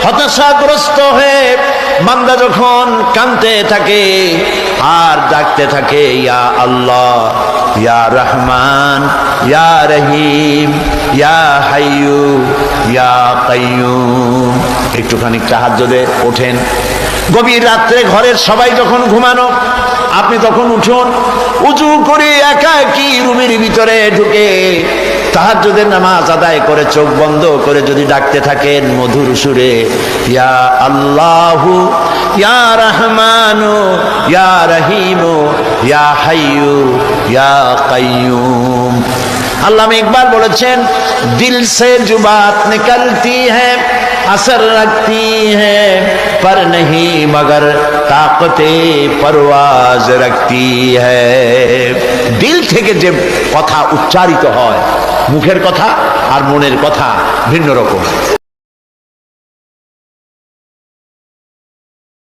হতাশাগ্রস্ত হয়ে বান্দা যখন কাঁদতে থাকে আর ডাকতে থাকে, ইয়া আল্লাহ, ইয়া রহমান, ইয়া রহিম, ইয়া হাইয়ু, ইয়া কাইয়ুম। একটুখানি তাহাজ্জুদে ওঠেন, গভীর রাত্রে ঘরের সবাই যখন ঘুমানো, আপনি তখন উঠুন, উঁচু করে একা একই রুমের ভিতরে ঢুকে তাহাজ্জুদের নামাজ আদায় করে চোখ বন্ধ করে যদি ডাকতে থাকেন মধুর সুরে, ইয়া আল্লাহু, ইয়া রহমানু, ইয়া রহিমু, ইয়া হাইয়ু, ইয়া কাইয়ুম। আল্লামা ইকবাল বলেছেন, দিল সে जो बात निकलती है असर रखती है पर नहीं मगर ताकते परवाज रखती है। দিল থেকে যে কথা উচ্চারিত হয়, মুখের কথা আর মনের কথা ভিন্ন রকম।